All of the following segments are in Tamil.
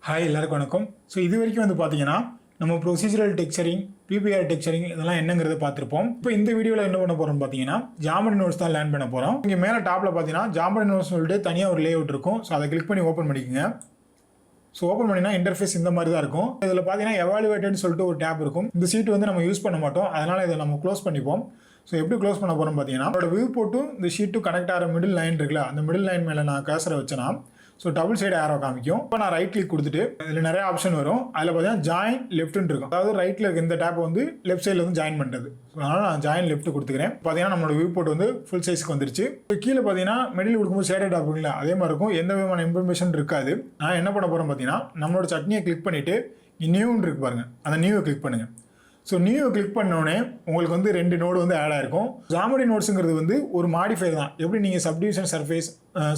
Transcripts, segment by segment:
ஹாய் எல்லாருக்கும் வணக்கம். ஸோ இது வரைக்கும் வந்து பார்த்தீங்கன்னா நம்ம ப்ரொசீஜரல் டெக்ஸ்சரிங், பிபிஆர் டெக்ஸ்சரிங் இதெல்லாம் என்னங்கிறத பார்த்துருப்போம். இப்போ இந்த வீடியோவில் என்ன பண்ண போகிறோம்னு பார்த்தீங்கன்னா ஜாமெட்ரி நோட்ஸ் தான் லேர்ன் பண்ண போகிறோம். இங்கே மேலே டாப்பில் பார்த்தீங்கன்னா ஜாமெட்ரி நோட்ஸ் சொல்லிட்டு தனியாக ஒரு லேஅவுட் இருக்கும். ஸோ அதை கிளிக் பண்ணி ஓப்பன் பண்ணிக்கோங்க. ஸோ ஓப்பன் பண்ணினா இன்டர்ஃபேஸ் இந்த மாதிரி தான் இருக்கும். இதில் பார்த்தீங்கன்னா எவாலுவேட்டட்னு சொல்லிட்டு ஒரு டேப் இருக்கும். இந்த சீட் வந்து நம்ம யூஸ் பண்ண மாட்டோம், அதனால் இதை நம்ம க்ளோஸ் பண்ணிப்போம். ஸோ எப்படி க்ளோஸ் பண்ண போகிறோம் பார்த்தீங்கன்னா அதோட வியூ போட்டும் இந்த ஷீட்டும் கனெக்ட் ஆகிற மிடில் லைன் இருக்குல்ல, அந்த மிடில் லைன் மேலே நான் கர்சரை வச்சேன்னா ஸோ டபுள் சைடு ஆரோ காமிக்கும். இப்போ நான் ரைட் கிளிக் கொடுத்துட்டு இதில் நிறைய ஆப்ஷன் வரும். அதில் பார்த்தீங்கன்னா ஜாயின் லெஃப்ட்னு இருக்கும். அதாவது ரைட்டில் இருக்க இந்த டேப் வந்து லெஃப்ட் சைடில் வந்து ஜாயின் பண்ணுறது. ஸோ அதனால் நான் ஜாயின் லெஃப்ட் கொடுத்துக்கிறேன். பார்த்தீங்கன்னா நம்மளோட வியூ போட் வந்து ஃபுல் சைஸ்க்கு வந்துருச்சு. இப்போ கீழே பார்த்தீங்கன்னா மிடில் கொடுக்கும்போது ஷேடட் டேப் இருக்குல்ல, அதே மாதிரி இருக்கும். எந்த விதமான இன்ஃபர்மேஷன் இருக்காது. நான் என்ன பண்ண போகிறேன் பார்த்தீங்கன்னா நம்மளோட சட்னியை கிளிக் பண்ணிவிட்டு நியூன்னு இருக்கு பாருங்கள், அந்த நியூவை கிளிக் பண்ணுங்கள். ஸோ நியூவை கிளிக் பண்ணோடனே உங்களுக்கு வந்து 2 நோடு வந்து ஆட் ஆயிருக்கும். ஜாமெட்ரி நோட்ஸுங்கிறது வந்து ஒரு மாடிஃபயர் தான். எப்படி நீங்கள் சப்டிவிஷன் சர்ஃபேஸ்,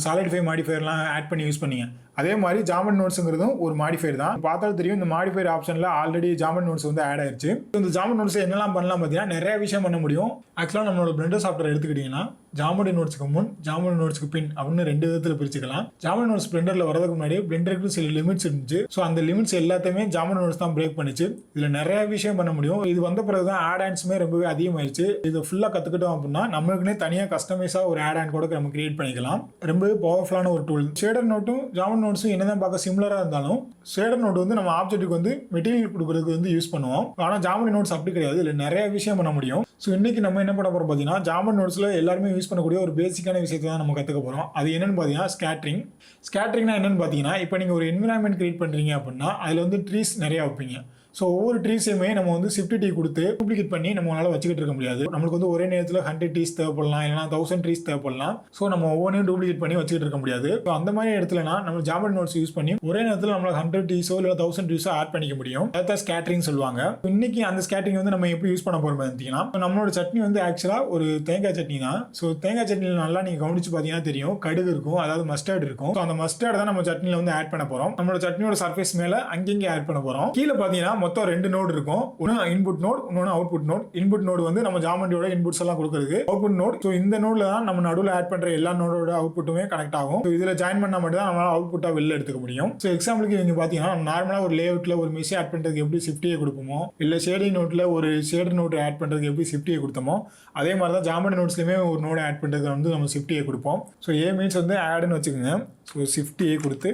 சாலிடிஃபை மாடிஃபயர்லாம் ஆட் பண்ணி யூஸ் பண்ணீங்க, அதே மாதிரி ஜாமெட்ரி நோட்ஸுங்கிறதும் ஒரு மாடிஃபயர் தான். பார்த்தாலும் தெரியும், இந்த மாடிஃபயர் ஆப்ஷனில் ஆல்ரெடி ஜாமெட்ரி நோட்ஸ் வந்து ஆட் ஆயிடுச்சு. இந்த ஜாமெட்ரி நோட்ஸ் என்னெல்லாம் பண்ணலாம் பார்த்தீங்கன்னா நிறைய விஷயம் பண்ண முடியும். ஆக்சுவலாக நம்மளோட பிளெண்டர் சாஃப்ட்வேர் எடுத்துக்கிட்டிங்கன்னா ஜாமெட்ரி நோட்ஸ்க்கு முன், ஜாமெட்ரி நோட்ஸ்க்கு பின் அப்படின்னு 2 விதத்தில் பிரிச்சுக்கலாம். ஜாமெட்ரி நோட்ஸ் பிளெண்டரில் வரதுக்கு முன்னாடி பிளெண்டருக்கு சில லிமிட்ஸ் இருந்துச்சு. ஸோ அந்த லிமிட்ஸ் எல்லாத்தையுமே ஜாமெட்ரி நோட்ஸ் தான் பிரேக் பண்ணிச்சு. இதில் நிறைய விஷயம் பண்ண முடியும். இது வந்த பிறகு தான் ஆட் ஆன்ஸுமே ரொம்பவே அதிகமாயிருச்சு. இது ஃபுல்லாக கற்றுக்கிட்டோம் அப்படின்னா நம்மளுக்குன்னே தனியாக கஸ்டமைஸாக ஒரு ஆட் ஆன் கூட நம்ம கிரியேட் பண்ணிக்கலாம். ரொம்பவே பவர்ஃபுல்லான ஒரு டூல். ஷேடர் நோட்டும் ஜாமெட்ரி நோட்ஸும் என்னதான் பார்க்க சிமிலராக இருந்தாலும் ஷேடர் நோட் வந்து நம்ம ஆப்ஜெக்ட்டுக்கு வந்து மெட்டீரியல் கொடுக்குறதுக்கு வந்து யூஸ் பண்ணுவோம். ஆனால் ஜாமெட்ரி நோட்ஸ் அப்படி கிடையாது. இதில் நிறைய விஷயம் பண்ண முடியும். ஸோ இன்னைக்கு நம்ம என்ன பண்ண போகிறோம் பார்த்தீங்கன்னா ஜாமெட்ரி நோட்ஸில் எல்லாருமே யூஸ் பண்ணக்கூடிய ஒரு பேசிக்கான விஷயத்தை தான் நம்ம கற்றுக்க போகிறோம். அது என்னன்னு பார்த்தீங்கன்னா ஸ்கேட்டரிங். ஸ்கேட்டரிங்னா என்னன்னு பார்த்தீங்கன்னா இப்போ நீங்கள் ஒரு என்விரான்மெண்ட் கிரியேட் பண்ணுறீங்க அப்படின்னா அதில் வந்து ட்ரீஸ் நிறையா வைப்பீங்க. ஸோ ஒவ்வொரு ட்ரீஸையுமே நம்ம வந்து ஷிஃப்ட் டீ கொடுத்து டூப்ளிகேட் பண்ணி நம்மளால வச்சுக்கிட்டு இருக்க முடியாது. நம்மளுக்கு வந்து ஒரே நேரத்தில் 100 ட்ரீஸ் தேவைப்படலாம், இல்லைனா 1000 ட்ரீஸ் தேவைப்படலாம். ஸோ நம்ம ஒவ்வொன்றையும் டூப்ளிகேட் பண்ணி வச்சுக்கிட்டு இருக்க முடியாது. ஸோ அந்த மாதிரி இடத்துலனா நம்ம ஜாமெட்ரி நோட்ஸ் யூஸ் பண்ணி ஒரே நேரத்தில் நம்மளுக்கு 100 ட்ரீஸோ இல்லை 1000 ட்ரீஸோ ஆட் பண்ணிக்க முடியும். அதான் ஸ்கேட்டரிங் சொல்லுவாங்க. இன்னைக்கு அந்த ஸ்கேட்டரிங் வந்து நம்ம எப்படி யூஸ் பண்ண போகிறோம் பார்த்தீங்கன்னா நம்மளோட சட்னி வந்து ஆக்சுவலாக ஒரு தேங்காய் சட்னி தான். ஸோ தேங்காய் சட்னியில் நல்லா நீங்கள் கவனிச்சு பார்த்தீங்கன்னா தெரியும், கடுகு இருக்கும், அதாவது மஸ்டர்ட் இருக்கும். ஸோ அந்த மஸ்டர்ட் தான் நம்ம சட்னியில் வந்து ஆட் பண்ண போகிறோம். நம்மளோட சட்னியோட சர்ஃபேஸ் மேலே அங்கங்கே ஆட் பண்ண போகிறோம். கீழே பார்த்தீங்கன்னா மொத்தம் 2 நோடு இருக்கும். ஒன்னு இன்புட் நோட், இன்னொன்னு அவுட்புட் நோட். இன்புட் நோட் வந்து நம்ம ஜாமெட்ரியோட இன்புட்ஸ் எல்லாம் கொடுக்குறது. அவுட்புட் நோட், ஸோ இந்த நோட்ல தான் நம்ம நடுவில் ஆட் பண்ற எல்லா நோடோட அவுட்புட்டுமே கனெக்ட் ஆகும். ஸோ இதில் ஜாயின் பண்ணா மட்டும் தான் நம்மளால அவுட்புட்டா வெளில எடுத்துக்க முடியும். ஸோ எக்ஸாம்பிளுக்கு நீங்க பாத்தீங்கன்னா நார்மலா ஒரு லேஅவுட்ல ஒரு மெஷ் ஆட் பண்றதுக்கு எப்படி ஷிஃப்டியை கொடுப்போமோ, இல்ல ஷேடிங் நோட்ல ஒரு ஷேடர் நோட் ஆட் பண்றதுக்கு எப்படி ஷிஃப்டியை கொடுத்தோமோ, அதே மாதிரி தான் ஜாமெட்ரி நோட்ஸ்லயுமே ஒரு நோட் ஆட் பண்றதுக்கு வந்து நம்ம ஷிஃப்டியை கொடுப்போம். ஸோ ஏ மீன்ஸ் வந்து ஆட்னு வச்சுக்கோங்க. ஸோ ஷிஃப்டியை கொடுத்து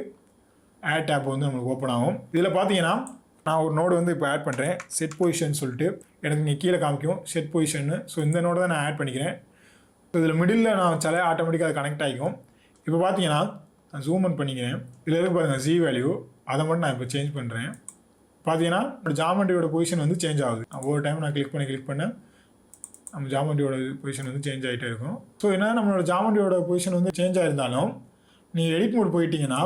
ஆட் டேப் வந்து நம்மளுக்கு ஓப்பன் ஆகும். இதில் பார்த்தீங்கன்னா நான் ஒரு நோடு வந்து இப்போ ஆட் பண்ணுறேன். செட் பொசிஷன் சொல்லிட்டு எனக்கு இங்கே கீழே காமிக்கும் செட் பொசிஷன்னு. ஸோ இந்த நோடு தான் நான் ஆட் பண்ணிக்கிறேன். ஸோ இதில் மிடில் நான் வச்சாலே ஆட்டோமேட்டிக்காக அது கனெக்ட் ஆகிக்கும். இப்போ பார்த்தீங்கன்னா நான் ஜூம் அவுட் பண்ணிக்கிறேன். இதில் இருக்கு பாருங்கள் ஜி வேல்யூ, அதை மட்டும் நான் இப்போ சேஞ்ச் பண்ணுறேன். பார்த்தீங்கன்னா ஜாமெட்ரியோட பொசிஷன் வந்து சேஞ்ச் ஆகுது. ஒவ்வொரு டைம் நான் கிளிக் பண்ண நம்ம ஜாமெட்ரியோட பொசிஷன் வந்து சேஞ்ச் ஆகிட்டே இருக்கும். ஸோ என்ன நம்மளோட ஜாமெட்ரியோட பொசிஷன் வந்து சேஞ்ச் ஆகிருந்தாலும் நீங்கள் எடிட் மோட் போயிட்டீங்கன்னா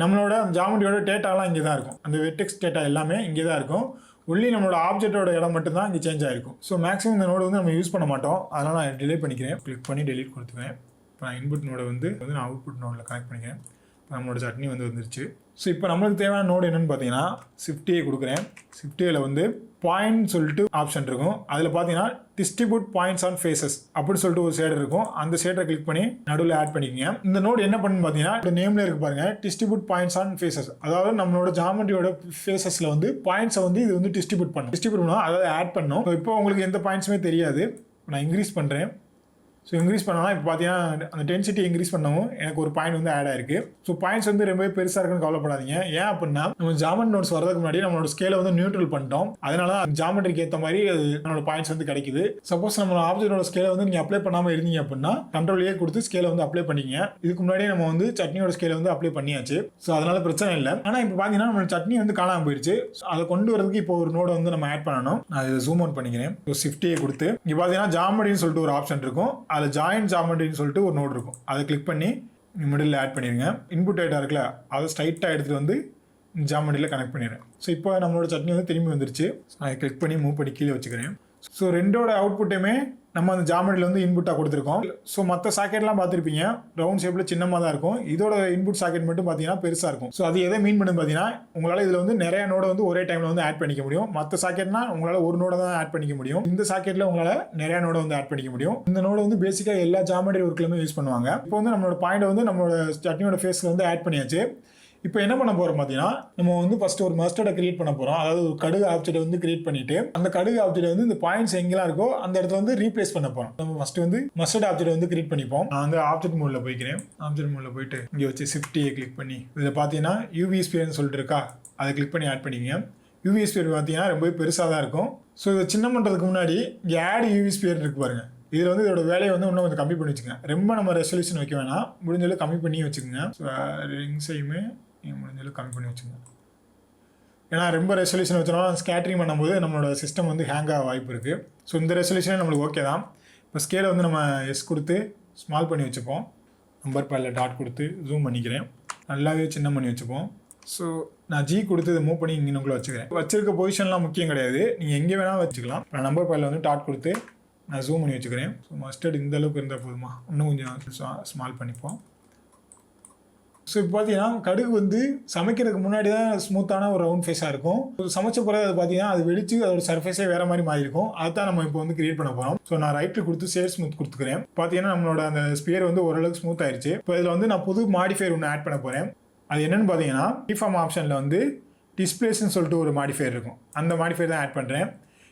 நம்மளோட ஜாமெட்ரியோட டேட்டாலாம் இங்கே தான் இருக்கும். அந்த வெர்டெக்ஸ் டேட்டா எல்லாமே இங்கே தான் இருக்கும். ஒன்லி நம்மளோட ஆப்ஜெக்டோட இடம் மட்டும் தான் இங்கே சேஞ்ச் ஆகிருக்கும். ஸோ மேக்ஸிமம் இந்த நோடு வந்து நம்ம யூஸ் பண்ண மாட்டோம். அதனால் நான் டிலே பண்ணிக்கிறேன். கிளிக் பண்ணி டெலீட் கொடுத்துவேன். இப்போ நான் இன்புட் நோடை வந்து நான் அவுட்புட் நோடில் கனெக்ட் பண்ணிக்கிறேன். இப்போ நம்மளோட சட்னி வந்து வந்துருச்சு. ஸோ இப்போ நம்மளுக்கு தேவையான நோடு என்னென்னு பார்த்தீங்கன்னா ஷிஃப்டியை கொடுக்குறேன். ஷிஃப்டியில் வந்து பாயிண்ட் சொல்லிட்டு ஆப்ஷன் இருக்கும். அதில் பார்த்தீங்கன்னா டிஸ்ட்ரிபியூட் பாயிண்ட்ஸ் ஆன் ஃபேஸஸ் அப்படி சொல்லிட்டு ஒரு ஷேடர் இருக்கும். அந்த ஷேடரை கிளிக் பண்ணி நடுவில் ஆட் பண்ணிக்கோங்க. இந்த நோடு என்ன பண்ணுன்னு பார்த்தீங்கன்னா இந்த நேம்ல இருக்கு பாருங்க, டிஸ்ட்ரிபியூட் பாயிண்ட்ஸ் ஆன் ஃபேஸஸ். அதாவது நம்மளோட ஜாமெட்ரியோட ஃபேஸஸில் வந்து பாயிண்ட்ஸை வந்து இது வந்து டிஸ்ட்ரிபியூட் பண்ணும், அதாவது ஆட் பண்ணும். இப்போ உங்களுக்கு எந்த பாயிண்ட்ஸுமே தெரியாது. நான் இன்க்ரீஸ் பண்ணுறேன். ஸோ இன்க்ரீஸ் பண்ணலாம். இப்போ பார்த்தீங்கன்னா அந்த டென்சிட்டி இன்க்ரீஸ் பண்ணவும் எனக்கு ஒரு பாயிண்ட் வந்து ஆட் ஆயிருக்கு. ஸோ பாயிண்ட்ஸ் வந்து ரொம்பவே பெருசாக இருக்குன்னு கவலைப்படாதீங்க. ஏன் அப்படின்னா நம்ம ஜாமெட்ரி நோட்ஸ் வரதுக்கு முன்னாடி நம்மளோட ஸ்கேலை வந்து நியூட்ரல் பண்ணிட்டோம். அதனால ஜாமெட்ரிக்கு ஏற்ற மாதிரி நம்மளோட பாயிண்ட்ஸ் வந்து கிடைக்குது. சப்போஸ் நம்ம ஆப்ஜெக்டோட ஸ்கேலை வந்து நீங்கள் அப்ளை பண்ணாமல் இருந்தீங்க அப்படின்னா கண்ட்ரோலே கொடுத்து ஸ்கேலை வந்து அப்ளை பண்ணிங்க. இதுக்கு முன்னாடியே நம்ம வந்து சட்னியோட ஸ்கேலை வந்து அப்ளை பண்ணியாச்சு. ஸோ அதனால பிரச்சனை இல்லை. ஆனால் இப்போ பார்த்தீங்கன்னா நம்ம சட்னி வந்து காணாமல் போயிடுச்சு. அதை கொண்டு வரதுக்கு இப்போ ஒரு நோடை வந்து நம்ம ஆட் பண்ணணும். நான் இதை ஜூம் அவுட் பண்ணிக்கிறேன். ஷிஃப்டியை கொடுத்து இங்கே பார்த்தீங்கன்னா ஜாமெட்ரின்னு சொல்லிட்டு ஒரு ஆப்ஷன் இருக்கும். அதில் ஜாயின் ஜாமெட்ரின்னு சொல்லிட்டு ஒரு நோடு இருக்கும். அதை கிளிக் பண்ணி மிடில் ஆட் பண்ணிடுங்க. இன்புட் டேட்டா இருக்குல்ல, அதை ஸ்ட்ரைட்டாக எடுத்துகிட்டு வந்து ஜாமெட்ரியில் கனெக்ட் பண்ணிடுறேன். ஸோ இப்போ நம்மளோட சட்னி வந்து திரும்பி வந்துருச்சு. அதை கிளிக் பண்ணி மூவ் பண்ணி கீழே வச்சுக்கிறேன். ஸோ ரெண்டோட அவுட்புட்டையுமே நம்ம அந்த ஜாமெட்ரியில் வந்து இன்புட்டாக கொடுத்துருக்கோம். ஸோ மற்ற சாக்கெட்லாம் பார்த்துருப்பீங்க, ரவுண்ட் ஷேப்பில் சின்னமாக தான் இருக்கும். இதோட இன்புட் சாக்கெட் மட்டும் பார்த்தீங்கன்னா பெருசாக இருக்கும். ஸோ அது எதை மீன் பண்ணுன்னு பார்த்தீங்கன்னா உங்களால் இதில் வந்து நிறைய நோடை வந்து ஒரே டைமில் வந்து ஆட் பண்ணிக்க முடியும். மற்ற சாக்கெட்னா உங்களால் ஒரு நோடை தான் ஆட் பண்ணிக்க முடியும். இந்த சாக்கெட்டில் உங்களால் நிறைய நோடை வந்து ஆட் பண்ணிக்க முடியும். இந்த நோடை வந்து பேசிக்காக எல்லா ஜாமெட்ரி ஒர்க்லையுமே யூஸ் பண்ணுவாங்க. இப்போ வந்து நம்மளோட பாயிண்ட் வந்து நம்மளோட சட்னியோட ஃபேஸில் வந்து ஆட் பண்ணியாச்சு. இப்போ என்ன பண்ண போகிறோம் பார்த்தீங்கன்னா, நம்ம வந்து ஃபஸ்ட்டு ஒரு மஸ்டர்டை கிரியேட் பண்ண போகிறோம். அதாவது ஒரு கடுகு ஆப்ஜெக்ட் வந்து கிரியேட் பண்ணிட்டு அந்த கடுகு ஆப்ஜெக்ட் வந்து இந்த பாயிண்ட்ஸ் எங்கெல்லாம் இருக்கோ அந்த இடத்துல வந்து ரீப்ளேஸ் பண்ண போகிறோம். நம்ம ஃபஸ்ட்டு வந்து மஸ்டர்ட் ஆப்ஜெக்ட் வந்து கிரியேட் பண்ணிப்போம். நான் வந்து ஆப்ஜெக்ட் மோடில் போய்க்கிறேன். ஆப்ஜெக்ட் மோடில் போயிட்டு இங்கே வச்சு ஷிஃப்டியை கிளிக் பண்ணி இதில் பார்த்தீங்கன்னா யூவி ஸ்பியர்னு சொல்லிட்டு இருக்கா, அதை கிளிக் பண்ணி ஆட் பண்ணிக்கங்க. யூவி ஸ்பியர் பார்த்தீங்கன்னா ரொம்பவே பெருசாக தான் இருக்கும். ஸோ இதை சின்ன பண்ணுறதுக்கு முன்னாடி இங்கே ஆட் யூவி ஸ்பியர் இருக்கு பாருங்க. இதில் வந்து இதோட வேலையை வந்து இன்னும் கொஞ்சம் கம்மி பண்ணி வச்சுக்கோங்க. ரொம்ப நம்ம ரெசல்யூஷன் வைக்க வேணாம், முடிஞ்சளவு கம்மி பண்ணி வச்சுக்கோங்க. ஸோ ரிங்ஸையுமே நீங்கள் முடிஞ்சளவு கம்மி பண்ணி வச்சுக்கோங்க. ஏன்னா ரொம்ப ரெசல்யூஷன் வச்சோம்னா ஸ்கேட்டரிங் பண்ணும்போது நம்மளோட சிஸ்டம் வந்து ஹேங் ஆக வாய்ப்பு இருக்குது. ஸோ இந்த ரெசல்யூஷனே நம்மளுக்கு ஓகே தான். இப்போ ஸ்கேலை வந்து நம்ம எஸ் கொடுத்து ஸ்மால் பண்ணி வச்சுப்போம். நம்பர் பேடில் டாட் கொடுத்து ஜூம் பண்ணிக்கிறேன். நல்லாவே சின்ன பண்ணி வச்சுப்போம். ஸோ நான் ஜி கொடுத்து இதை மூவ் பண்ணி இங்கேனுக்குள்ளே வச்சுக்கிறேன். வச்சிருக்க பொசிஷன்லாம் முக்கியம் கிடையாது, நீங்கள் எங்கே வேணாலும் வச்சுக்கலாம். நான் நம்பர் பேடில் வந்து டாட் கொடுத்து நான் ஜூம் பண்ணி வச்சுக்கிறேன். ஸோ மஸ்டர்ட் இந்த அளவுக்கு இருந்தால் போதுமா, இன்னும் கொஞ்சம் ஸ்மால் பண்ணிப்போம். ஸோ இப்போ பார்த்தீங்கன்னா கடுகு வந்து சமைக்கிறதுக்கு முன்னாடி தான் ஸ்மூத்தான ஒரு ரவுண்ட் ஃபேஸாக இருக்கும். சமைச்ச பிறகு அது பார்த்தீங்கன்னா அது வெடிச்சு அதோட சர்ஃபேஸே வேறு மாதிரி மாறி இருக்கும். அதுதான் நம்ம இப்போ வந்து கிரியேட் பண்ண போகிறோம். ஸோ நான் ரைட்டில் கொடுத்து ஷேர் ஸ்மூத் கொடுத்துக்கிறேன். பார்த்தீங்கன்னா நம்மளோட அந்த ஸ்பியர் வந்து ஓரளவுக்கு ஸ்மூத் ஆயிடுச்சு. இப்போ இதில் வந்து நான் புது மாடிஃபையர் ஒன்று ஆட் பண்ண போகிறேன். அது என்னென்னு பார்த்தீங்கன்னா டிஃபார்ம் ஆப்ஷனில் வந்து டிஸ்பிளேஸ்ன்னு சொல்லிட்டு ஒரு மாடிஃபையர் இருக்கும். அந்த மாடிஃபையர் தான் ஆட் பண்ணுறேன்.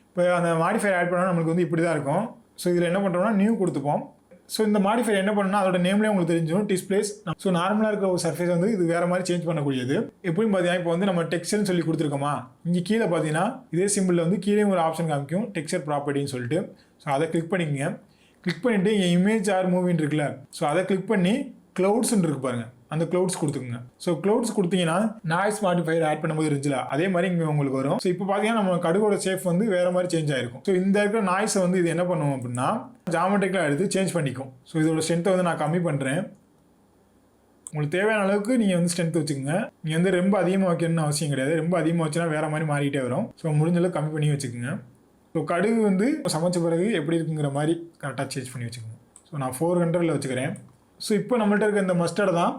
இப்போ அந்த மாடிஃபையர் ஆட் பண்ணால் நம்மளுக்கு வந்து இப்படி தான் இருக்கும். ஸோ இதில் என்ன பண்ணுறோம்னா நியூ கொடுத்துப்போம். ஸோ இந்த மாடிஃபையர் என்ன பண்ணணும்னா அதோட நேம்லேயே உங்களுக்கு தெரிஞ்சிடும் டிஸ்பிளேஸ். ஸோ நார்மலாக இருக்கிற ஒரு சர்ஃபேஸ் வந்து இது வேறு மாதிரி சேஞ்ச் பண்ணக்கூடியது. எப்படின்னு பார்த்தீங்கன்னா இப்போ வந்து நம்ம டெக்ஸ்சர்னு சொல்லி கொடுத்துருக்கோமா, இங்கே கீழே பார்த்தீங்கன்னா இதே சிம்பிளில் வந்து கீழே ஒரு ஆப்ஷன் காமிக்கும் டெக்ஸ்சர் ப்ராப்பர்ட்டின்னு சொல்லிட்டு. ஸோ அதை கிளிக் பண்ணிக்கங்க. கிளிக் பண்ணிவிட்டு இங்கே இமேஜ் ஆர் மூவின்னு இருக்குல்ல, ஸோ அதை கிளிக் பண்ணி க்ளவுட்ஸ்ன்னு இருக்கு பாருங்கள், அந்த க்ளவுட்ஸ் கொடுத்துக்குங்க. ஸோ க்ளவுட்ஸ் கொடுத்தீங்கன்னா நாய்ஸ் மாடிஃபையர் ஆட் பண்ணும்போது இருந்துச்சுல அதே மாதிரி இங்கே உங்களுக்கு வரும். ஸோ இப்போ பார்த்தீங்கன்னா நம்ம கடுகோட ஷேப் வந்து வேறு மாதிரி சேஞ்ச் ஆகிருக்கும். ஸோ இந்த இருக்கிற நாய்ஸை வந்து இது என்ன பண்ணுவோம் அப்படின்னா ஜாமெட்ரிக்கலாக எடுத்து சேஞ்ச் பண்ணிக்கும். ஸோ இதோட ஸ்ட்ரென்த்தை வந்து நான் கம்மி பண்ணுறேன். உங்களுக்கு தேவையான அளவுக்கு நீங்கள் வந்து ஸ்ட்ரென்த் வச்சுக்கோங்க. நீங்கள் வந்து ரொம்ப அதிகமாக வைக்கணும்னு அவசியம் கிடையாது. ரொம்ப அதிகமாக வச்சுன்னா வேறு மாதிரி மாறிட்டே வரும். ஸோ முடிஞ்சளவுக்கு கம்மி பண்ணி வச்சுக்கோங்க. ஸோ கடுகு வந்து சமைச்ச பிறகு எப்படி இருக்குங்கிற மாதிரி கரெக்டாக சேஞ்ச் பண்ணி வச்சுக்கோங்க. ஸோ நான் 400 வச்சுக்கிறேன். ஸோ இப்போ நம்மள்ட்ட இருக்க இந்த மஸ்டர்டை தான்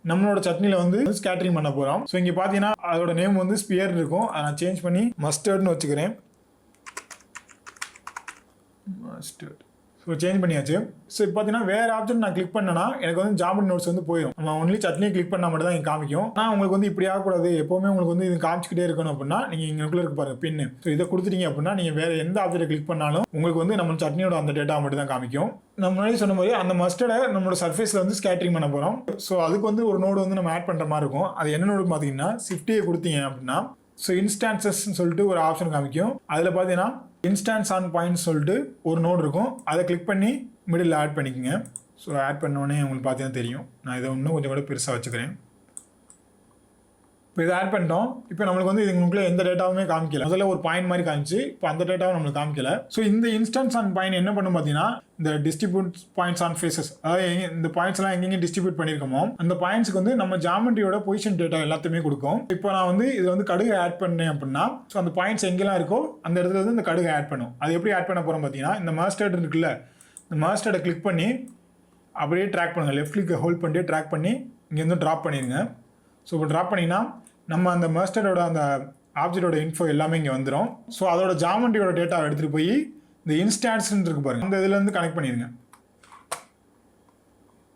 நம்மளோட சட்னியில் வந்து ஸ்கேட்டரிங் பண்ண போகிறோம். ஸோ இங்கே பார்த்தீங்கன்னா அதோட நேம் வந்து ஸ்பியர் இருக்கும். அதை நான் சேஞ்ச் பண்ணி மஸ்டர்ட்னு வச்சுக்கிறேன். மஸ்டர்ட். ஸோ சேஞ்ச் பண்ணியாச்சு. ஸோ இப்போ பார்த்தீங்கன்னா வேறு ஆப்ஷன் நான் கிளிக் பண்ணேன்னா எனக்கு வந்து ஜாமெட்ரி நோட்ஸ் வந்து போயிடும். நம்ம ஒன்லி சட்னியை கிளிக் பண்ணால் மட்டும் தான் இங்கே காமிக்கும். ஆனால் உங்களுக்கு வந்து இப்படி ஆகக்கூடாது, எப்போவுமே உங்களுக்கு வந்து இது காமிச்சிக்கிட்டே இருக்கணும் அப்படின்னா நீங்கள் இங்கேக்குள்ளே இருக்கு பாருங்க பின்னு. ஸோ இதை கொடுத்துட்டீங்க அப்படின்னா நீங்கள் வேறு எந்த ஆப்ஜெக்டை கிளிக் பண்ணாலும் உங்களுக்கு வந்து நம்ம சட்னியோட அந்த டேட்டா மட்டும் தான் காமிக்கும். நம்ம முன்னாடி சொன்ன மாதிரி அந்த மஸ்டர்டை நம்மளோட சர்ஃபேஸில் வந்து ஸ்கேட்டரிங் பண்ண போகிறோம். ஸோ அதுக்கு வந்து ஒரு நோடு வந்து நம்ம ஆட் பண்ணுற மாதிரி இருக்கும். அது என்ன நோடு பார்த்தீங்கன்னா ஷிஃப்டியை கொடுத்தீங்க அப்படின்னா ஸோ இன்ஸ்டான்சஸ்ன்னு சொல்லிட்டு ஒரு ஆப்ஷன் காமிக்கும். அதில் பார்த்தீங்கன்னா இன்ஸ்டான்ஸ் ஆன் பாயிண்ட்ஸ் சொல்லிட்டு ஒரு நோடு இருக்கும். அதை கிளிக் பண்ணி மிடில் ஆட் பண்ணிக்கோங்க. ஸோ ஆட் பண்ணோடனே உங்களுக்கு பார்த்தீங்கன்னா தெரியும். நான் இதை இன்னும் கொஞ்சம் கூட பெருசாக வச்சுக்கிறேன். இப்போ இதை ஆட் பண்ணிட்டோம். இப்போ நம்மளுக்கு வந்து இதுக்குள்ளே எந்த டேட்டாவுமே காமிக்கல. முதல்ல ஒரு பாயிண்ட் மாதிரி காமிச்சு இப்போ அந்த டேட்டாவும் நம்மளுக்கு காமிக்கல. ஸோ இந்த இன்ஸ்டன்ஸ் ஆன் பாயிண்ட் என்ன பண்ணும் பார்த்தீங்கன்னா இந்த டிஸ்ட்ரிபியூட் பாயிண்ட்ஸ் ஆன் ஃபேஸஸ், அதாவது இந்த பாயிண்ட்ஸ்லாம் எங்கெங்கே டிஸ்ட்ரிபியூட் பண்ணியிருக்கோமோ அந்த பாயிண்ட்ஸ்க்கு வந்து நம்ம ஜாமெட்ரியோட பொசிஷன் டேட்டா எல்லாத்தையுமே கொடுக்கும். இப்போ நான் வந்து இதை வந்து கடுகு ஆட் பண்ணேன் அப்படின்னா ஸோ அந்த பாயிண்ட்ஸ் எங்கெல்லாம் இருக்கோ அந்த இடத்துல வந்து இந்த கடுகு ஆட் பண்ணும். அது எப்படி ஆட் பண்ண போகிறோம் பார்த்தீங்கன்னா இந்த மாஸ்டர்ட் இருக்குல்ல, இந்த மாஸ்டர்டை கிளிக் பண்ணி அப்படியே ட்ராக் பண்ணுங்கள். லெஃப்ட் கிளிக்கை ஹோல்ட் பண்ணிட்டு ட்ராக் பண்ணி இங்கேருந்து ட்ராப் பண்ணிடுங்க. ஸோ இப்போ ட்ராப் பண்ணிங்கன்னா நம்ம அந்த மாஸ்டரோட அந்த ஆப்ஜெக்டோட இன்ஃபோ எல்லாமே இங்கே வந்துடும். ஸோ அதோட ஜாமெட்ரியோட டேட்டாவை எடுத்துகிட்டு போய் இந்த இன்ஸ்டான்ஸ்ன்னு இருக்கு பாருங்க, அந்த இதுலேருந்து கனெக்ட் பண்ணிடுங்க.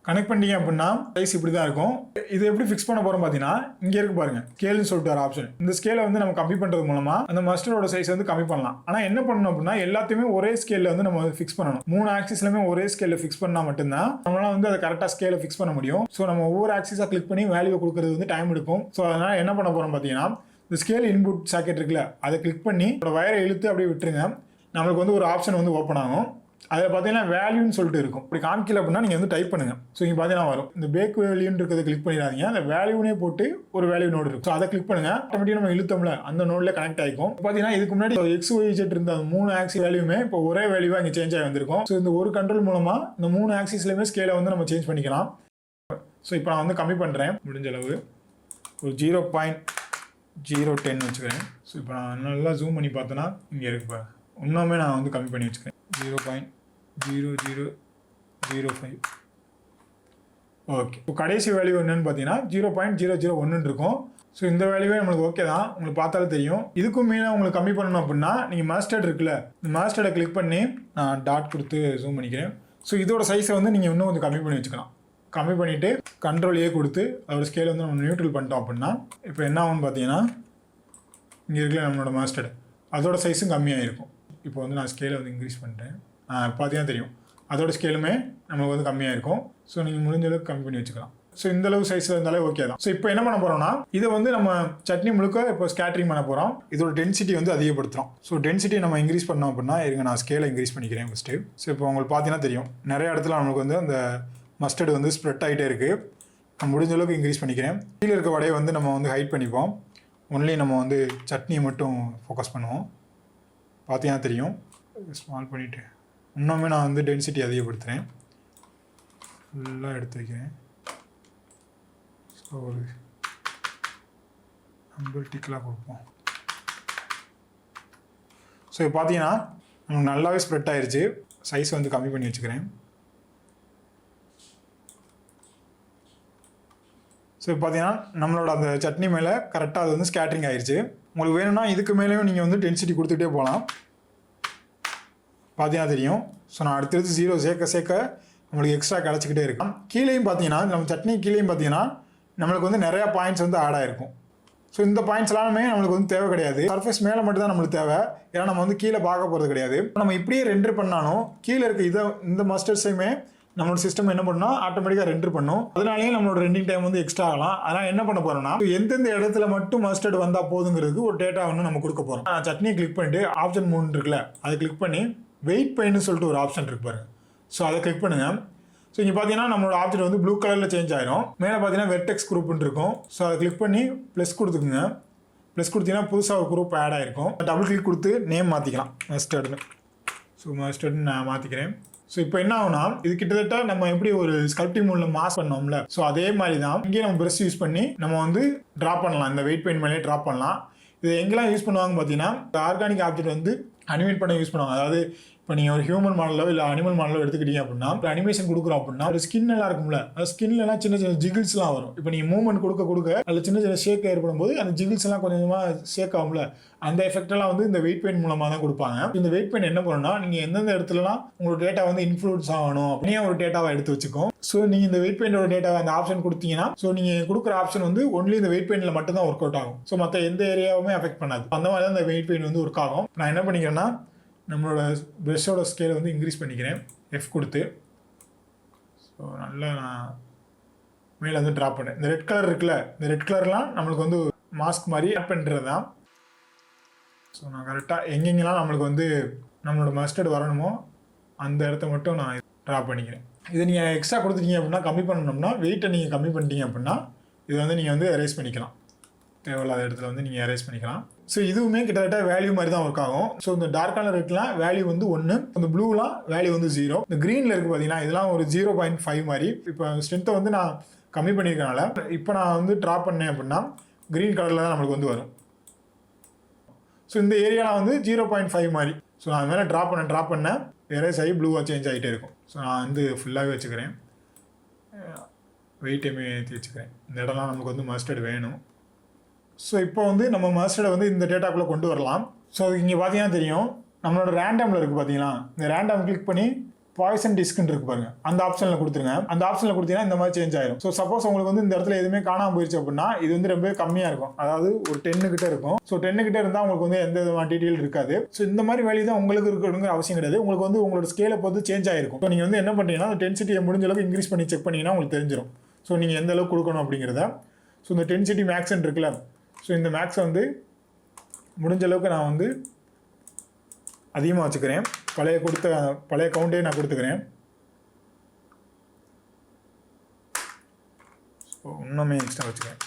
கனெக்ட் பண்ணிட்டீங்க அப்படின்னா சைஸ் இப்படி தான் இருக்கும். இது எப்படி ஃபிக்ஸ் பண்ண போகிறோம் பார்த்தீங்கன்னா இங்கே இருக்கு பாருங்க ஸ்கேல்னு சொல்லிட்டு ஒரு ஆப்ஷன். இந்த ஸ்கேலை வந்து நம்ம கம்மி பண்ணுறது மூலமாக அந்த மஸ்டரோட சைஸ் வந்து கம்மி பண்ணலாம். ஆனால் என்ன பண்ணணும் அப்படின்னா எல்லாத்தையுமே ஒரே ஸ்கேலில் வந்து நம்ம ஃபிக்ஸ் பண்ணணும். 3 ஆக்சிஸ்லையுமே ஒரே ஸ்கேலில் ஃபிக்ஸ் பண்ணால் மட்டும்தான் நம்மளால் வந்து அதை கரெக்டாக ஸ்கேலை ஃபிக்ஸ் பண்ண முடியும். ஸோ நம்ம ஒவ்வொரு ஆக்சிஸாக கிளிக் பண்ணி வேல்யூ கொடுக்குறது வந்து டைம் எடுக்கும். ஸோ அதனால் என்ன பண்ண போகிறோம் பார்த்தீங்கன்னா இந்த ஸ்கேல் இன்புட் சாக்கெட் இருக்குல்ல, அதை கிளிக் பண்ணி வயரை இழுத்து அப்படியே விட்டுருங்க. நம்மளுக்கு வந்து ஒரு ஆப்ஷன் வந்து ஓப்பன் ஆகும். அதில் பார்த்தீங்கன்னா வேல்யூன்னு சொல்லிட்டு இருக்கும். இப்படி காமிக்கல அப்படின்னா நீங்கள் வந்து டைப் பண்ணுங்கள். ஸோ இங்கே பார்த்தீங்கன்னா வரும் இந்த பேக் வேல்யூன்னு இருக்கிறத கிளிக் பண்ணிடாதீங்க. அந்த வேல்யூனே போட்டு ஒரு வேல்யூ நோடு இருக்கும். ஸோ அதை கிளிக் பண்ணுங்கள். ஆட்டோமேட்டிக்காக நம்ம இழுத்தோம்ல அந்த நோடில் கனெக்ட் ஆகிக்கும். பார்த்தீங்கன்னா இதுக்கு முன்னாடி XYZ இருந்த 3 ஆக்சிஸ் வேல்யூமே இப்போ ஒரே வேல்யூவாக இங்கே சேஞ்ச் ஆகி வந்திருக்கும். ஸோ இந்த ஒரு கண்ட்ரோல் மூலமாக இந்த 3 ஆக்சிஸ்லையுமே ஸ்கேலை வந்து நம்ம சேஞ்ச் பண்ணிக்கலாம். ஸோ இப்போ நான் வந்து கம்மி பண்ணுறேன். முடிஞ்ச அளவு ஒரு 0.010 வச்சுக்கிறேன். ஸோ இப்போ நான் நல்லா ஜூம் பண்ணி பார்த்தோன்னா இங்கே இருக்குப்பா இன்னுமே நான் வந்து கம்மி பண்ணி வச்சுக்கிறேன். 0.0005. ஓகே, இப்போ கடைசி வேல்யூ என்னன்னு பார்த்தீங்கன்னா 0.001 இருக்கும். ஸோ இந்த வேல்யூவே நம்மளுக்கு ஓகே தான், உங்களுக்கு பார்த்தாலே தெரியும். இதுக்கும் மேலே உங்களுக்கு கம்மி பண்ணணும் அப்படின்னா நீங்கள் மாஸ்டர்ட் இருக்குல்ல, இந்த மாஸ்டர்டை கிளிக் பண்ணி நான் டாட் கொடுத்து ஜூம் பண்ணிக்கிறேன். ஸோ இதோட சைஸை வந்து நீங்கள் இன்னும் கொஞ்சம் கம்மி பண்ணி வச்சுக்கலாம். கம்மி பண்ணிவிட்டு கண்ட்ரோல் ஏ கொடுத்து அதோட ஸ்கேல் வந்து நம்ம நியூட்ரல் பண்ணிட்டோம் அப்படின்னா இப்போ என்ன ஆகும்னு பார்த்தீங்கன்னா இங்கே இருக்கிற நம்மளோட மஸ்டர்டு அதோட சைஸும் கம்மியாக இருக்கும். இப்போ வந்து நான் ஸ்கேலை வந்து இன்க்ரீஸ் பண்ணிட்டேன். பார்த்தீங்கன்னா தெரியும் அதோட ஸ்கேலுமே நமக்கு வந்து கம்மியாக இருக்கும். ஸோ நீங்கள் முடிஞ்ச அளவுக்கு கம்மி பண்ணி வச்சுக்கலாம். ஸோ இந்த அளவு சைஸில் இருந்தாலே ஓகே தான். ஸோ இப்போ என்ன பண்ண போகிறோம்னா இதை வந்து நம்ம சட்னி முழுக்க இப்போ ஸ்கேட்டரிங் பண்ண போகிறோம். இதோட டென்சிட்டி வந்து அதிகப்படுத்துகிறோம். ஸோ டென்சிட்டி நம்ம இன்க்ரீஸ் பண்ணோம் அப்படின்னா இருங்க நான் ஸ்கேலை இன்க்ரீஸ் பண்ணிக்கிறேன் ஃபஸ்ட்டு. ஸோ இப்போ உங்களுக்கு பார்த்தீங்கன்னா தெரியும் நிறைய இடத்துல நம்மளுக்கு வந்து அந்த மஸ்டர்டு வந்து ஸ்ப்ரெட் ஆகிட்டே இருக்குது. நான் முடிஞ்ச அளவுக்கு இன்க்ரீஸ் பண்ணிக்கிறேன். கீழே இருக்க வடையை வந்து நம்ம வந்து ஹைட் பண்ணிப்போம். ஒன்லி நம்ம வந்து சட்னியை மட்டும் ஃபோக்கஸ் பண்ணுவோம். பார்த்தீங்கன்னா தெரியும் ஸ்மால் பண்ணிவிட்டு இன்னுமே நான் வந்து டென்சிட்டி அதிகப்படுத்துகிறேன். ஃபுல்லாக எடுத்து வைக்கிறேன். ஸோ ஒரு 50 டிக்கெலாம் கொடுப்போம். ஸோ இப்போ பார்த்தீங்கன்னா நமக்கு நல்லாவே ஸ்ப்ரெட் ஆயிடுச்சு. சைஸ் வந்து கம்மி பண்ணி வச்சுக்கிறேன். ஸோ இப்போ பார்த்தீங்கன்னா நம்மளோட அந்த சட்னி மேலே கரெக்டாக அது வந்து ஸ்கேட்டரிங் ஆயிடுச்சு. உங்களுக்கு வேணும்னா இதுக்கு மேலேயும் நீங்கள் வந்து டென்சிட்டி கொடுத்துட்டே போகலாம். பார்த்தீங்கன்னா தெரியும். ஸோ நான் அடுத்தடுத்து 0 சேர்க்க நம்மளுக்கு எக்ஸ்ட்ரா கிடச்சிக்கிட்டே இருக்கும். கீழேயும் பார்த்தீங்கன்னா நம்ம சட்னி கீழேயும் பார்த்தீங்கன்னா நம்மளுக்கு வந்து நிறையா பாயிண்ட்ஸ் வந்து ஆட் ஆகிருக்கும். ஸோ இந்த பாயிண்ட்ஸ் எல்லாமே நம்மளுக்கு வந்து தேவை கிடையாது. சர்ஃபேஸ் மேலே மட்டும் தான் நம்மளுக்கு தேவை. ஏன்னா நம்ம வந்து கீழே பார்க்க போகிறது கிடையாது. நம்ம இப்படியே ரெண்டர் பண்ணாலும் கீழே இருக்க இந்த மஸ்டர்ஸையுமே நம்மளோட சிஸ்டம் என்ன பண்ணால் ஆட்டோமேட்டிக்காக ரெண்டர் பண்ணும். அதனாலேயே நம்மளோட ரெண்டிங் டைம் வந்து எக்ஸ்ட்ரா ஆகலாம். அதனால் என்ன பண்ண போகிறோம்னா எந்தெந்த இடத்துல மட்டும் மஸ்டர்ட் வந்தால் போதுங்கிறதுக்கு ஒரு டேட்டா வந்து நம்ம கொடுக்க போகிறோம். சட்னியை கிளிக் பண்ணிட்டு ஆப்ஷன் 3 இருக்குல்ல அதை கிளிக் பண்ணி வெயிட் பெயின்னு சொல்லிட்டு ஒரு ஆப்ஷன் இருக்கு பாருங்க. ஸோ அதை கிளிக் பண்ணுங்கள். ஸோ இங்கே பார்த்தீங்கன்னா நம்மளோட ஆப்ஜெக்ட் வந்து ப்ளூ கலரில் சேஞ்ச் ஆயிரும். மேலே பார்த்தீங்கன்னா வெர்டெக்ஸ் குரூப்னு இருக்கும். ஸோ அதை கிளிக் பண்ணி ப்ளஸ் கொடுத்துக்குங்க. ப்ளஸ் கொடுத்தீங்கன்னா புதுசாக ஒரு குரூப் ஆட் ஆகிருக்கும். டபுள் கிளிக் கொடுத்து நேம் மாற்றிக்கலாம் மஸ்டர்டுன்னு. ஸோ மஸ்டர்டுன்னு நான் மாற்றிக்கிறேன். ஸோ இப்போ என்ன ஆகுனா இது கிட்டத்தட்ட நம்ம எப்படி ஒரு ஸ்கல்ப்டிங் மூலம் மாஸ் பண்ணோம்ல, ஸோ அதே மாதிரி தான் இங்கேயே நம்ம ப்ரஷ் யூஸ் பண்ணி நம்ம வந்து ட்ரா பண்ணலாம். இந்த வெயிட் பெயிண்ட் மேலே ட்ரா பண்ணலாம். இது எங்கெல்லாம் யூஸ் பண்ணுவாங்க பார்த்தீங்கன்னா ஆர்கானிக் ஆப்ஜெக்ட் வந்து அனிமேட் பண்ண யூஸ் பண்ணுவாங்க. அதாவது இப்போ நீங்கள் ஒரு ஹியூமன் மாடலோ இல்லை அனிமல் மாடலோ எடுத்துக்கிட்டீங்க அப்படின்னா இப்போ அனிமேஷன் கொடுக்குறோம் அப்படின்னா ஒரு ஸ்கின் எல்லாம் இருக்கும்ல, அந்த ஸ்கின்லாம் சின்ன சின்ன ஜிகிள்ஸ்லாம் வரும். இப்போ நீங்கள் மூவ்மெண்ட் கொடுக்க அதில் சின்ன சின்ன ஷேக் ஏற்படும் போது அந்த ஜிகிள்ஸ் எல்லாம் கொஞ்சமாக ஷேக் ஆகும்ல, அந்த எஃபெக்டெல்லாம் வந்து இந்த வெயிட் பெயிண்ட் மூலமாக தான் கொடுப்பாங்க. இந்த வெயிட் பெயிண்ட் என்ன பண்ணணும்னா நீங்கள் எந்தெந்த இடத்துலலாம் உங்களோட டேட்டா வந்து இன்ஃப்ளூன்ஸ் ஆகணும் அப்படியே ஒரு டேட்டாவை எடுத்து வச்சுக்கோம். ஸோ நீங்கள் இந்த வெயிட் பெயிண்டோட டேட்டாவை அந்த ஆப்ஷன் கொடுத்தீங்கன்னா ஸோ நீங்கள் கொடுக்குற ஆப்ஷன் வந்து ஒன்லி இந்த வெயிட் பெயிண்டில் மட்டும் தான் ஒர்க் அவுட் ஆகும். ஸோ மற்ற எந்த ஏரியாவுமே அஃபெக்ட் பண்ணாது. அந்த மாதிரி தான் இந்த வெயிட் பெயிண்ட் வந்து ஒர்க் ஆகும். நான் என்ன பண்ணிக்கிறேன்னா நம்மளோட ப்ரெஷ்ஷோட ஸ்கேலை வந்து இன்க்ரீஸ் பண்ணிக்கிறேன் F கொடுத்து. ஸோ நல்லா நான் மேலே வந்து ட்ராப் பண்ணேன். இந்த ரெட் கலர் இருக்குல்ல, இந்த ரெட் கலர்லாம் நம்மளுக்கு வந்து மாஸ்க் மாதிரி ஆட் பண்ணுறது தான். ஸோ நான் கரெக்டாக எங்கெங்கெல்லாம் நம்மளுக்கு வந்து நம்மளோட மஸ்டர்ட் வரணுமோ அந்த இடத்த மட்டும் நான் ட்ராப் பண்ணிக்கிறேன். இதை நீங்கள் எக்ஸ்ட்ரா கொடுத்துட்டீங்க அப்படின்னா கம்மி பண்ணணும்னா வெயிட்டை நீங்கள் கம்மி பண்ணிட்டீங்க அப்படின்னா இதை வந்து நீங்கள் வந்து எரேஸ் பண்ணிக்கலாம். தேவையில்லாத இடத்துல வந்து நீங்கள் எரேஸ் பண்ணிக்கலாம். ஸோ இதுவுமே கிட்டத்தட்ட வேல்யூ மாதிரி தான் ஒர்க் ஆகும். ஸோ இந்த டார்க்கான ரெட்லாம் வேல்யூ வந்து 1, இந்த ப்ளூலாம் வேல்யூ வந்து 0. இந்த க்ரீனில் இருக்குது பார்த்தீங்கன்னா இதெல்லாம் ஒரு 0.5 மாதிரி. இப்போ ஸ்ட்ரென்த்தை வந்து நான் கம்மி பண்ணியிருக்கனால இப்போ நான் வந்து ட்ராப் பண்ணேன் அப்படின்னா க்ரீன் கலரில் தான் நம்மளுக்கு வந்து வரும். ஸோ இந்த ஏரியாவில் வந்து 0.5 மாதிரி. ஸோ நான் அது மேலே ட்ராப் பண்ணேன் எரேஸ் ஆகி ப்ளூவாக சேஞ்ச் ஆகிட்டே இருக்கும். ஸோ நான் வந்து ஃபுல்லாகவே வச்சுக்கிறேன். வெயிட்டையுமே ஏற்றி வச்சுக்கிறேன். இந்த இடம்லாம் நமக்கு வந்து மஸ்டர்ட் வேணும். ஸோ இப்போ வந்து நம்ம மஸ்டர்டை வந்து இந்த டேட்டாக்குள்ளே கொண்டு வரலாம். ஸோ இங்கே பார்த்தீங்கன்னா தெரியும் நம்மளோட ரேண்டமில் இருக்குது பார்த்தீங்களா, இந்த ரேண்டம் கிளிக் பண்ணி பாய்சன் டிஸ்க்னு இருக்கு பாருங்க, அந்த ஆப்ஷனில் கொடுத்துருங்க. அந்த ஆப்ஷனில் கொடுத்தீங்கன்னா இந்த மாதிரி சேஞ்ச் ஆயிடும். ஸோ சப்போஸ் உங்களுக்கு வந்து இந்த இடத்துல எதுவுமே காணாமல் போயிடுச்சு அப்படின்னா இது வந்து ரொம்ப கம்மியாக இருக்கும். அதாவது ஒரு 10 கிட்ட இருக்கும். ஸோ 10 கிட்ட இருந்தால் உங்களுக்கு வந்து எந்த விதமான டீட்டெயில் இருக்காது. ஸோ இந்த மாதிரி வேல்யூ தான் உங்களுக்கு இருக்கணுங்கிற அவசியம் கிடையாது. உங்களுக்கு வந்து உங்களோட ஸ்கேலை பொறுத்து சேஞ்ச் ஆயிருக்கும். ஸோ நீங்கள் வந்து என்ன பண்ணுறீங்கன்னா டென்சிட்டியை முடிஞ்ச அளவுக்கு இன்க்ரீஸ் பண்ணி செக் பண்ணிங்கன்னா உங்களுக்கு தெரிஞ்சிடும். ஸோ நீங்கள் எந்த அளவுக்கு கொடுக்கணும் அப்படிங்கிறத. ஸோ இந்த டென்சிட்டி மேக்ஸ்ன்னு இருக்குல்ல, ஸோ இந்த மேக்ஸை வந்து முடிஞ்ச அளவுக்கு நான் வந்து அதிகமாக வச்சுக்கிறேன். பழைய கவுண்டே நான் கொடுத்துக்கிறேன். ஸோ இன்னுமே எக்ஸ்ட்ரா வச்சுக்கிறேன்.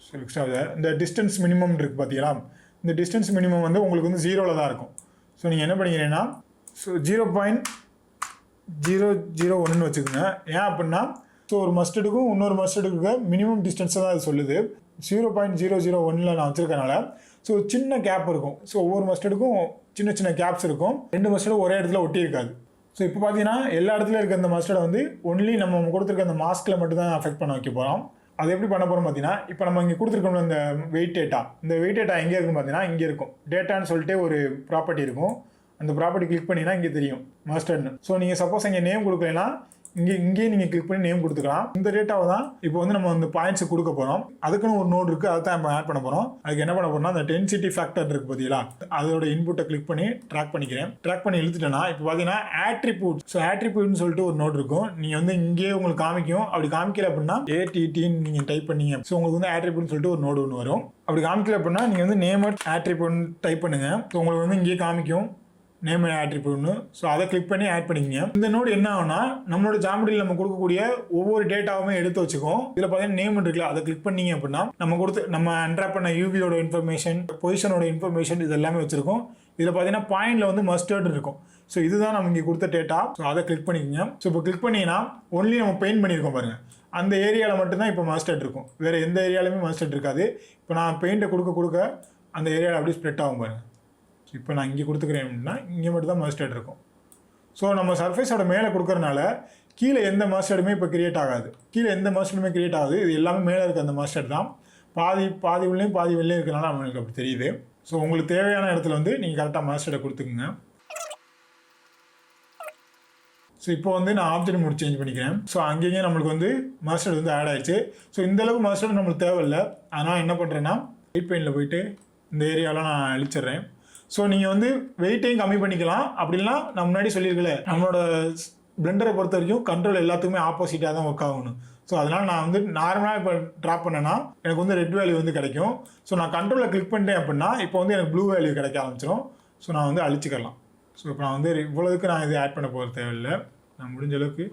ஸோ எக்ஸ்ட்ரா இந்த டிஸ்டன்ஸ் மினிமம் இருக்குது பார்த்தீங்களா, இந்த டிஸ்டன்ஸ் மினிமம் வந்து உங்களுக்கு வந்து 0ல் தான் இருக்கும். ஸோ நீங்கள் என்ன பண்ணிக்கிறீங்கன்னா ஸோ 0.001 வச்சுக்கோங்க. ஏன் அப்படின்னா ஸோ ஒரு மஸ்டர்டுக்கும் இன்னொரு மஸ்டர்டுக்கு மினிமம் டிஸ்டன்ஸை தான் அது சொல்லுது. 0.001 நான் வச்சுருக்கனால ஸோ சின்ன கேப் இருக்கும். ஸோ ஒவ்வொரு மஸ்டர்டுக்கும் சின்ன சின்ன கேப்ஸ் இருக்கும். 2 மஸ்டர்டும் ஒரே இடத்துல ஒட்டி இருக்காது. ஸோ இப்போ பார்த்தீங்கன்னா எல்லா இடத்துல இருக்க அந்த மஸ்டர்டை வந்து ஒன்லி நம்ம கொடுத்துருக்க அந்த மாஸ்கில் மட்டும் தான் அஃபெக்ட் பண்ண வைக்க போகிறோம். அது எப்படி பண்ண போகிறோம் பார்த்தீங்கன்னா இப்போ நம்ம இங்கே கொடுத்துருக்கோம் இந்த வெயிட் டேட்டா, இந்த வெயிட் டேட்டா எங்கே இருக்கும் பார்த்தீங்கன்னா இங்கே இருக்கும். டேட்டான்னு சொல்லிட்டு ஒரு ப்ராப்பர்ட்டி இருக்கும். அந்த ப்ராப்பர்ட்டி கிளிக் பண்ணிங்கன்னா இங்கே தெரியும் மஸ்டர்ட்னு. ஸோ நீங்கள் சப்போஸ் இங்கே நேம் கொடுக்கலைன்னா இங்கே நீங்கள் கிளிக் பண்ணி நேம் கொடுத்துக்கலாம். இந்த டேட்டாவை தான் இப்போ வந்து நம்ம இந்த பாயிண்ட்ஸ் கொடுக்க போகிறோம். அதுக்குன்னு ஒரு நோட் இருக்குது, அதை தான் இப்போ ஆட் பண்ண போகிறோம். அதுக்கு என்ன பண்ண போகிறோம்னா அந்த டென்சிட்டி ஃபேக்டர் இருக்குது பார்த்தீங்களா, அதோட இன்புட்டை கிளிக் பண்ணி ட்ராக் பண்ணிக்கிறேன். ட்ராக் பண்ணி இழுத்துட்டேன்னா இப்போ பார்த்தீங்கன்னா ஆட்ரிபியூட். ஸோ ஆட்ரிபியூட்னு சொல்லிட்டு ஒரு நோட் இருக்கும். நீங்கள் வந்து இங்கேயே உங்களுக்கு காமிக்கும். அப்படி காமிக்கல அப்படின்னா ஏடிடின்னு நீங்கள் டைப் பண்ணீங்க. ஸோ உங்களுக்கு வந்து ஆட்ரிபியூட்னு சொல்லிட்டு ஒரு நோடு ஒன்று வரும். அப்படி காமிக்கல அப்படின்னா நீங்கள் வந்து நேம் ஆட்ரிபியூட் டைப் பண்ணுங்க. ஸோ உங்களுக்கு வந்து இங்கேயே காமிக்கும் நேம் ஆட்ரிபியூட்னு. ஸோ அதை கிளிக் பண்ணி ஆட் பண்ணிக்கங்க. இந்த நோடு என்ன ஆகும்னா நம்மளோட ஜாமெட்ரியில் நம்ம கொடுக்கக்கூடிய ஒவ்வொரு டேட்டாவுமே எடுத்து வச்சுக்கோம். இதில் பார்த்தீங்கன்னா நேம் இருக்குல்ல, அதை கிளிக் பண்ணீங்க அப்படின்னா நம்ம அன்ட்ராப் பண்ண யூவியோட இன்ஃபர்மேஷன், பொசிஷனோட இன்ஃபர்மேஷன் இது எல்லாமே வச்சிருக்கோம். இதில் பார்த்தீங்கன்னா பாயிண்ட்ல வந்து மஸ்டர்ட் இருக்கும். ஸோ இதுதான் நம்ம இங்கே கொடுத்த டேட்டா. ஸோ அதை கிளிக் பண்ணிக்கோங்க. ஸோ இப்போ கிளிக் பண்ணிங்கன்னா ஒன்லி நம்ம பெயிண்ட் பண்ணியிருக்கோம் பாருங்க, அந்த ஏரியாவில் மட்டும்தான் இப்போ மஸ்டர்ட் இருக்கும். வேறு எந்த ஏரியாலுமே மஸ்டர்ட் இருக்காது. இப்போ நான் பெயிண்ட்டை கொடுக்க அந்த ஏரியாவில் அப்படியே ஸ்ப்ரெட் ஆகும் பாருங்க. இப்போ நான் இங்கே கொடுத்துக்கிறேன் அப்படின்னா இங்கே மட்டும் தான் மஸ்டர்ட் இருக்கும். ஸோ நம்ம சர்ஃபேஸோட மேலே கொடுக்கறனால கீழே எந்த மஸ்டர்டுமே இப்போ கிரியேட் ஆகாது. கீழே எந்த மஸ்டர்டுமே கிரியேட் ஆகுது. இது எல்லாமே மேலே இருக்க அந்த மஸ்டர்ட் தான். பாதி உள்ளேயும் பாதி வெளிலையும் இருக்கிறனால அவங்களுக்கு அப்படி தெரியுது. ஸோ உங்களுக்கு தேவையான இடத்துல வந்து நீங்கள் கரெக்டாக மஸ்டர்டை கொடுத்துக்குங்க. ஸோ இப்போ வந்து நான் ஆப்ஜெக்ட் மோட் சேஞ்ச் பண்ணிக்கிறேன். ஸோ அங்கேயே நம்மளுக்கு வந்து மஸ்டர்ட் வந்து ஆட் ஆயிடுச்சு. ஸோ இந்தளவுக்கு மஸ்டர்ட் நம்மளுக்கு தேவையில்லை. அதனால் என்ன பண்ணுறேன்னா ரைட் பெயினில் போயிட்டு இந்த ஏரியாவில் நான் அழிச்சிட்றேன். ஸோ நீங்கள் வந்து வெயிட்டையும் கம்மி பண்ணிக்கலாம். அப்படின்னா நான் முன்னாடி சொல்லியிருக்கல, நம்மளோட பிளெண்டரை பொறுத்த வரைக்கும் கண்ட்ரோல் எல்லாத்துக்குமே ஆப்போசிட்டாக தான் ஒர்க் ஆகணும். ஸோ அதனால் நான் வந்து நார்மலாக இப்போ ட்ராப் பண்ணேன்னா எனக்கு வந்து ரெட் வேல்யூ வந்து கிடைக்கும். ஸோ நான் கண்ட்ரோலில் கிளிக் பண்ணிட்டேன் அப்படின்னா இப்போ வந்து எனக்கு ப்ளூ வேல்யூ கிடைக்க ஆரம்பிச்சிடும். ஸோ நான் வந்து அழிச்சிக்கலாம். ஸோ இப்போ நான் வந்து இவ்வளோதுக்கு நான் இது ஆட் பண்ண போகிற தேவையில்லை. நான் முடிஞ்ச அளவுக்கு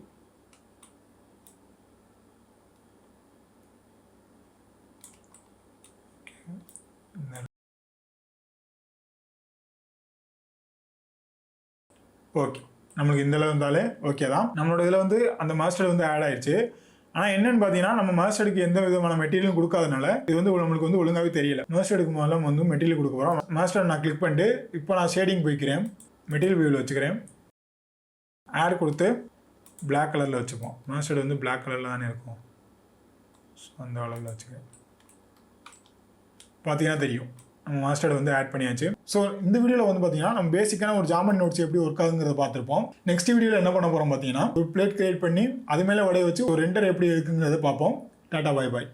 ஓகே, நம்மளுக்கு இந்த அளவு இருந்தாலே ஓகே தான். நம்மளோட இதில் வந்து அந்த மாஸ்டர் வந்து ஆட் ஆயிடுச்சு. ஆனால் என்னென்னு பார்த்தீங்கன்னா நம்ம மாஸ்டருக்கு எந்த விதமான மெட்டீரியலும் கொடுக்காதனால இது வந்து நம்மளுக்கு வந்து ஒழுங்காகவே தெரியல. மாஸ்டருக்கு முதல்ல வந்து மெட்டீரியல் கொடுக்க போகிறோம். மாஸ்டர் நான் கிளிக் பண்ணிட்டு இப்போ நான் ஷேடிங் போய்க்கிறேன். மெட்டீரியல் வியூவில் வச்சுக்கிறேன். ஆட் கொடுத்து பிளாக் கலரில் வச்சுப்போம். மாஸ்டர் வந்து பிளாக் கலரில் தானே இருக்கும். ஸோ அந்த அளவில் வச்சுக்கிறேன். பார்த்தீங்கன்னா தெரியும் நம்ம மாஸ்டர்ட் வந்து ஆட் பண்ணியாச்சு. ஸோ இந்த வீடியோவில் வந்து பார்த்தீங்கன்னா நம்ம பேசிக்கான ஒரு ஜாமெட்ரி நோட்ஸ் எப்படி ஒர்க் ஆகுங்கிறத பார்த்துருப்போம். நெக்ஸ்ட் வீடியோவில் என்ன பண்ண போகிறோம் பார்த்தீங்கன்னா ஒரு பிளேட் கிரியேட் பண்ணி அது மேலே வடைய வச்சு ஒரு ரெண்டர் எப்படி இருக்குங்கிறத பார்ப்போம். Tata, bye bye.